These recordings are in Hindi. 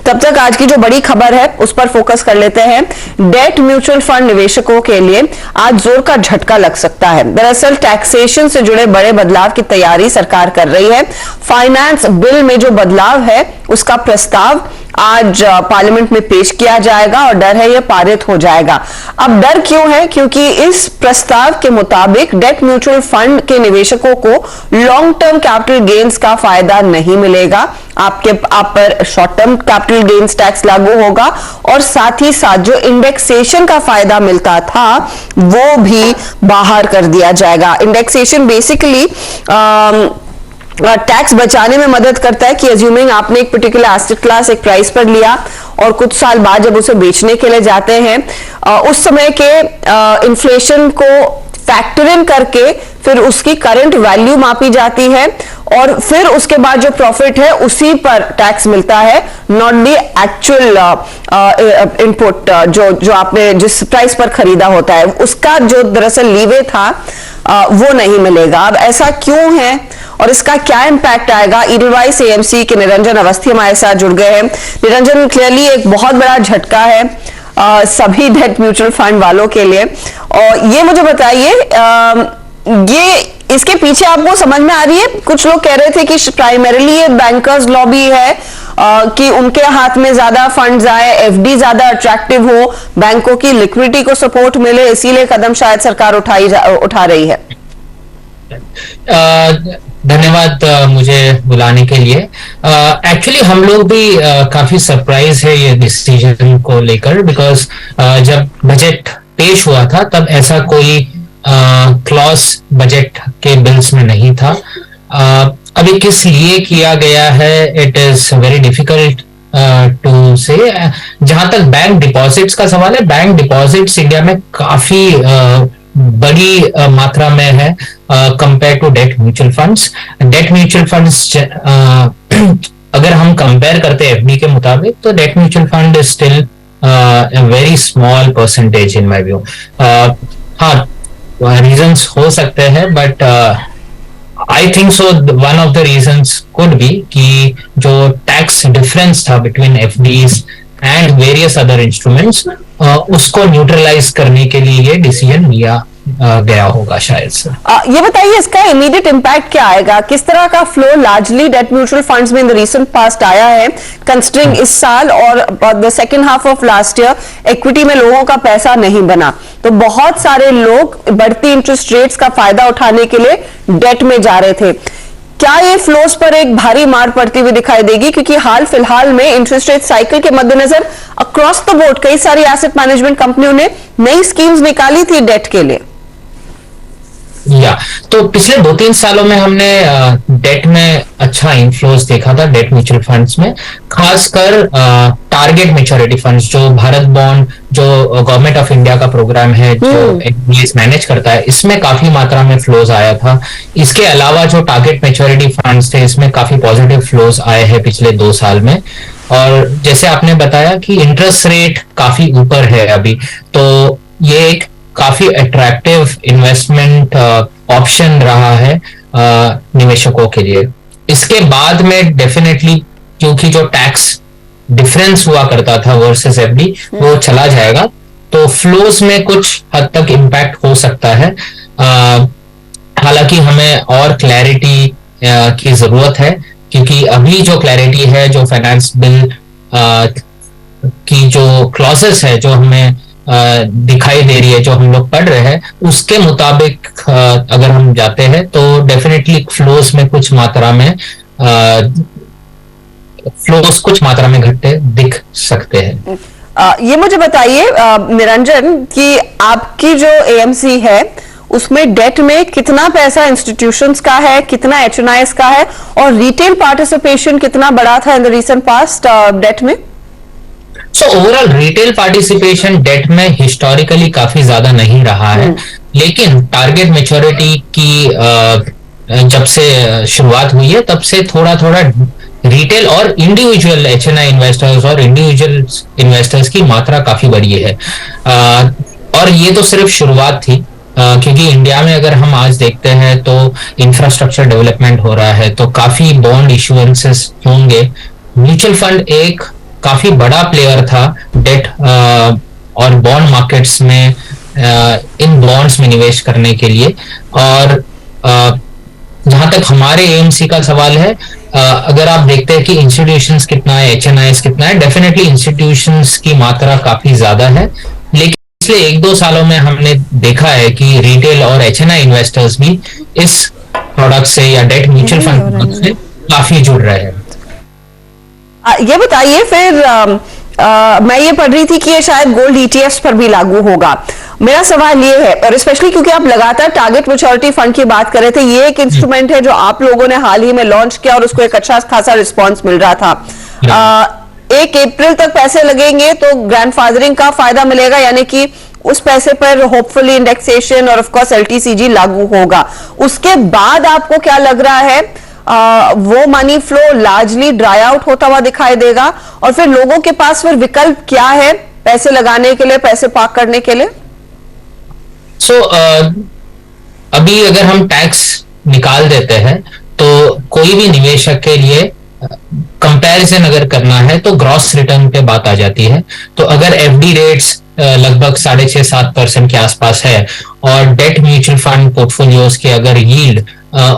तब तक आज की जो बड़ी खबर है उस पर फोकस कर लेते हैं। डेट म्यूचुअल फंड निवेशकों के लिए आज जोर का झटका लग सकता है। दरअसल टैक्सेशन से जुड़े बड़े बदलाव की तैयारी सरकार कर रही है। फाइनेंस बिल में जो बदलाव है उसका प्रस्ताव आज पार्लियामेंट में पेश किया जाएगा और डर है यह पारित हो जाएगा। अब डर क्यों है? क्योंकि इस प्रस्ताव के मुताबिक डेट म्यूचुअल फंड के निवेशकों को लॉन्ग टर्म कैपिटल गेन्स का फायदा नहीं मिलेगा। आप पर short term capital gains tax लागू होगा और साथ ही साथ जो इंडेक्सेशन का फायदा मिलता था वो भी बाहर कर दिया जाएगा। इंडेक्सेशन बेसिकली टैक्स बचाने में मदद करता है कि अज्यूमिंग आपने एक पर्टिकुलर एसेट क्लास एक प्राइस पर लिया और कुछ साल बाद जब उसे बेचने के लिए जाते हैं उस समय के इन्फ्लेशन को फैक्टर इन करके फिर उसकी करंट वैल्यू मापी जाती है और फिर उसके बाद जो प्रॉफिट है उसी पर टैक्स मिलता है, नॉट दी एक्चुअल इनपुट जो आपने जिस प्राइस पर खरीदा होता है उसका जो दरअसल लीवे था वो नहीं मिलेगा। अब ऐसा क्यों है और इसका क्या इंपैक्ट आएगा? ईडलवाइस एएमसी के निरंजन अवस्थी हमारे साथ जुड़ गए हैं। निरंजन, क्लियरली एक बहुत बड़ा झटका है सभी डेट म्यूचुअल फंड वालों के लिए, और ये मुझे बताइए ये इसके पीछे आपको समझ में आ रही है? कुछ लोग कह रहे थे कि प्राइमरीली ये बैंकर्स लॉबी है कि उनके हाथ में ज्यादा फंड्स आए, एफडी ज्यादा अट्रैक्टिव हो, बैंकों की लिक्विडिटी को सपोर्ट मिले, इसीलिए कदम शायद सरकार उठा रही है। धन्यवाद मुझे बुलाने के लिए। एक्चुअली हम लोग भी काफी सरप्राइज है ये डिसीजन को लेकर, बिकॉज जब बजट पेश हुआ था तब ऐसा कोई क्लॉज बजट के बिल्स में नहीं था। अभी किस लिए किया गया है, it is very difficult to say. जहां तक बैंक डिपॉजिट्स का सवाल है, बैंक डिपॉजिट्स इंडिया में काफी बड़ी मात्रा में है compare to debt mutual funds. Debt mutual funds अगर हम कंपेयर करते हैं एफडी के मुताबिक तो debt mutual fund is still very small percentage in my view. हाँ, रीजंस हो सकते हैं but I think so one of the reasons could be कि जो टैक्स डिफरेंस था between FDs and various other instruments उसको न्यूट्रलाइज करने के लिए ये डिसीजन लिया गया होगा शायद से। ये बताइए इसका इमीडिएट इम्पैक्ट क्या आएगा? किस तरह का flow largely date mutual funds में इन द रीसेंट पास्ट आया है, कंसिडरिंग इस साल और the second half of last year equity में लोगों का पैसा नहीं बना, तो बहुत सारे लोग बढ़ती इंटरेस्ट रेट्स का फायदा उठाने के लिए डेट में जा रहे थे। क्या ये फ्लोस पर एक भारी मार पड़ती हुई दिखाई देगी? क्योंकि हाल फिलहाल में इंटरेस्ट रेट साइकिल के मद्देनजर अक्रॉस द बोर्ड कई सारी एसेट मैनेजमेंट कंपनियों ने नई स्कीम्स निकाली थी डेट के लिए। तो पिछले 2-3 सालों में हमने डेट में अच्छा इन्फ्लोज देखा था डेट म्यूचुअल फंड्स में, खासकर टारगेट मैच्योरिटी फंड्स जो भारत बॉन्ड जो गवर्नमेंट ऑफ इंडिया का प्रोग्राम है जो एनपीएस मैनेज करता है, इसमें काफी मात्रा में फ्लोज आया था। इसके अलावा जो टारगेट मैच्योरिटी फंड्स थे इसमें काफी पॉजिटिव फ्लोज आए हैं पिछले 2 साल में। और जैसे आपने बताया कि इंटरेस्ट रेट काफी ऊपर है अभी, तो ये एक काफी अट्रैक्टिव इन्वेस्टमेंट ऑप्शन रहा है निवेशकों के लिए। इसके बाद में डेफिनेटली क्योंकि जो टैक्स डिफरेंस हुआ करता था वर्सेस एफडी वो चला जाएगा, तो फ्लोस में कुछ हद तक इम्पैक्ट हो सकता है। हालांकि हमें और क्लैरिटी की जरूरत है, क्योंकि अभी जो क्लैरिटी है, जो फाइनेंस बिल की जो क्लॉजेस है जो हमें दिखाई दे रही है, जो हम लोग पढ़ रहे हैं, उसके मुताबिक अगर हम जाते हैं तो डेफिनेटली फ्लोस में कुछ मात्रा में घटते दिख सकते हैं। ये मुझे बताइए निरंजन कि आपकी जो एएमसी है उसमें डेट में कितना पैसा इंस्टीट्यूशंस का है, कितना एचएनआईएस का है और रिटेल पार्टिसिपेशन कितना बड़ा था in the recent past debt में? सो ओवरऑल रिटेल पार्टिसिपेशन डेट में हिस्टोरिकली काफी ज्यादा नहीं रहा है, लेकिन टारगेट मैच्योरिटी की जब से शुरुआत हुई है तब से थोड़ा थोड़ा रिटेल और इंडिविजुअल एचएनआई इन्वेस्टर्स और इंडिविजुअल इन्वेस्टर्स की मात्रा काफी बढ़ी है। और ये तो सिर्फ शुरुआत थी, क्योंकि इंडिया में अगर हम आज देखते हैं तो इंफ्रास्ट्रक्चर डेवलपमेंट हो रहा है, तो काफी बॉन्ड इशुएंसेस होंगे। म्यूचुअल फंड एक काफी बड़ा प्लेयर था डेट और बॉन्ड मार्केट्स में, इन बॉन्ड्स में निवेश करने के लिए। और जहां तक हमारे एएमसी का सवाल है, अगर आप देखते हैं कि इंस्टीट्यूशंस कितना है, एचएनआईएस कितना है, डेफिनेटली इंस्टीट्यूशंस की मात्रा काफी ज्यादा है। लेकिन पिछले 1-2 सालों में हमने देखा है कि रिटेल और एचएनआई इन्वेस्टर्स भी इस प्रोडक्ट से या डेट म्यूचुअल फंड से काफी जुड़ रहे हैं। ये बताइए फिर, मैं ये पढ़ रही थी कि ये शायद गोल्ड ईटीएफ्स पर भी लागू होगा। मेरा सवाल ये है, और स्पेशली क्योंकि आप लगातार टारगेट मैच्योरिटी फंड की बात कर रहे थे, ये एक इंस्ट्रूमेंट है जो आप लोगों ने हाल ही में लॉन्च किया और उसको एक अच्छा खासा रिस्पॉन्स मिल रहा था। 1 अप्रैल तक पैसे लगेंगे तो ग्रैंडफादरिंग का फायदा मिलेगा, यानी कि उस पैसे पर होपफुली इंडेक्सेशन और ऑफ कोर्स एलटीसीजी लागू होगा। उसके बाद आपको क्या लग रहा है, वो money flow largely dry out होता हुआ दिखाई देगा, और फिर लोगों के पास फिर विकल्प क्या है पैसे लगाने के लिए, पैसे पार्क करने के लिए? अभी अगर हम टैक्स निकाल देते हैं तो कोई भी निवेशक के लिए कंपैरिजन अगर करना है तो ग्रॉस रिटर्न पे बात आ जाती है। तो अगर एफडी रेट्स लगभग 6.5-7% के आसपास है और डेट म्यूचुअल फंड पोर्टफोलियोज के अगर यील्ड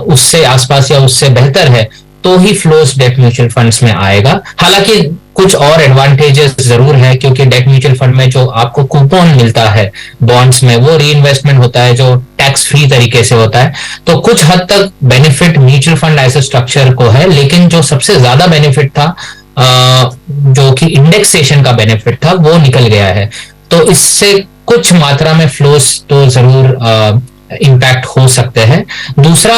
उससे आसपास या उससे बेहतर है तो ही फ्लोस डेट म्यूचुअल फंड्स में आएगा। हालांकि कुछ और एडवांटेजेस जरूर है, क्योंकि डेट म्यूचुअल फंड में जो आपको कूपन मिलता है बॉन्ड्स में, वो री इन्वेस्टमेंट होता है जो टैक्स फ्री तरीके से होता है। तो कुछ हद तक benefit mutual fund as a structure को है, लेकिन जो सबसे ज्यादा बेनिफिट था, जो कि इंडेक्सेशन का बेनिफिट था, वो निकल गया है। तो इससे कुछ मात्रा में फ्लोस तो जरूर इम्पैक्ट हो सकते हैं। दूसरा,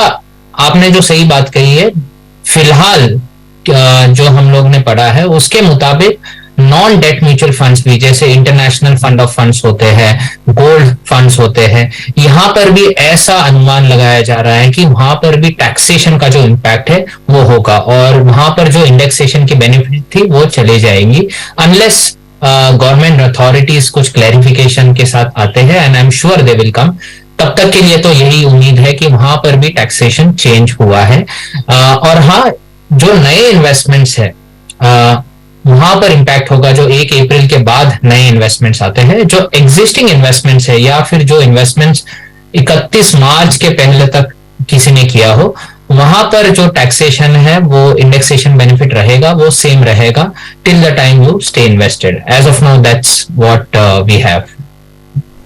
आपने जो सही बात कही है, फिलहाल जो हम लोग ने पढ़ा है उसके मुताबिक नॉन डेट म्यूचुअल फंड्स भी, जैसे इंटरनेशनल फंड ऑफ फंड्स होते हैं, गोल्ड फंड्स होते हैं, यहाँ पर भी ऐसा अनुमान लगाया जा रहा है कि वहां पर भी टैक्सेशन का जो इम्पैक्ट है वो होगा, और वहां पर जो इंडेक्सेशन की बेनिफिट थी वो चले जाएंगी, अनलेस गवर्नमेंट अथॉरिटीज कुछ क्लैरिफिकेशन के साथ आते हैं, and I am sure they will come. तब तक के लिए तो यही उम्मीद है कि वहां पर भी टैक्सेशन चेंज हुआ है। और हाँ, जो नए इन्वेस्टमेंट्स है वहां पर इंपैक्ट होगा, जो 1 अप्रैल के बाद नए इन्वेस्टमेंट्स आते हैं। जो एग्जिस्टिंग इन्वेस्टमेंट्स है या फिर जो इन्वेस्टमेंट्स 31 मार्च के पहले तक किसी ने किया हो, वहां पर जो टैक्सेशन है वो इंडेक्सेशन बेनिफिट रहेगा, वो सेम रहेगा till the time you stay invested. As of now that's what we have.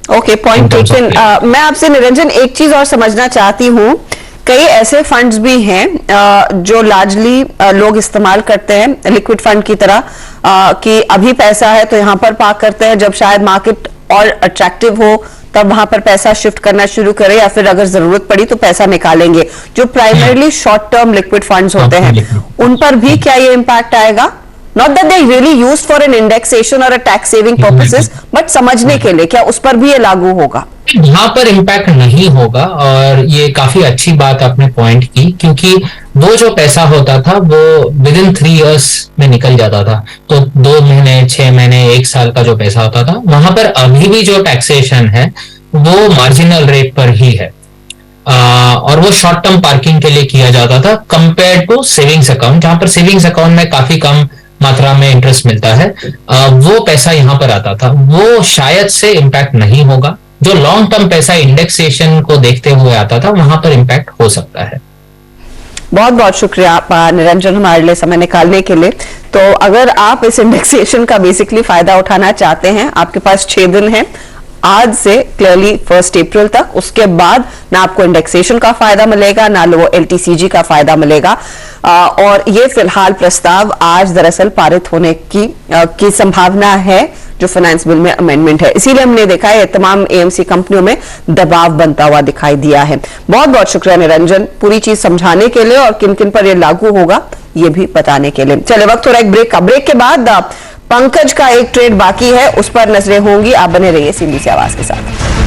Okay, point taken. मैं आपसे निरंजन एक चीज और समझना चाहती हूँ, कई ऐसे फंड्स भी हैं जो लार्जली लोग इस्तेमाल करते हैं लिक्विड फंड की तरह, कि अभी पैसा है तो यहां पर पार्क करते हैं, जब शायद मार्केट और अट्रैक्टिव हो तब वहां पर पैसा शिफ्ट करना शुरू करें, या फिर अगर जरूरत पड़ी तो पैसा निकालेंगे। जो primarily short term liquid funds होते हैं, उन पर भी क्या ये इम्पैक्ट आएगा? Not that they really used for an indexation or a tax saving purposes, but समझने के लिए क्या उस पर भी ये लागू होगा? यहाँ पर इम्पैक्ट नहीं होगा, और ये काफी अच्छी बात आपने पॉइंट की, क्योंकि वो जो पैसा होता था वो विद इन 3 years में निकल जाता था। तो 2 महीने, 6 महीने, 1 साल का जो पैसा होता था, वहां पर अभी भी जो टैक्सेशन है वो मार्जिनल रेट पर ही है, और वो शॉर्ट टर्म पार्किंग के लिए किया जाता था कंपेयर टू सेविंग्स अकाउंट, जहां पर सेविंग्स अकाउंट में काफी कम मात्रा में इंटरेस्ट मिलता है। वो पैसा यहां पर आता था, वो शायद से इम्पैक्ट नहीं होगा। जो लॉन्ग टर्म पैसा इंडेक्सेशन को देखते हुए आता था, वहां पर इम्पैक्ट हो सकता है। बहुत बहुत शुक्रिया निरंजन हमारे लिए समय निकालने के लिए। तो अगर आप इस इंडेक्सेशन का बेसिकली फायदा उठाना चाहते हैं, आपके पास 6 दिन है आज से क्लियरली 1 अप्रैल तक। उसके बाद ना आपको इंडेक्सेशन का फायदा मिलेगा, ना वो एलटीसीजी का फायदा मिलेगा, और ये फिलहाल प्रस्ताव आज दरअसल पारित होने की संभावना है, जो फाइनेंस बिल में अमेंडमेंट है। इसीलिए हमने देखा है तमाम एएमसी कंपनियों में दबाव बनता हुआ दिखाई दिया है। बहुत बहुत शुक्रिया निरंजन, पूरी चीज समझाने के लिए और किन किन पर यह लागू होगा ये भी बताने के लिए। चले, वक्त हो रहा है एक ब्रेक का। ब्रेक के बाद पंकज का एक ट्रेड बाकी है, उस पर नजरें होंगी। आप बने रहिए सीबीसी आवाज के साथ।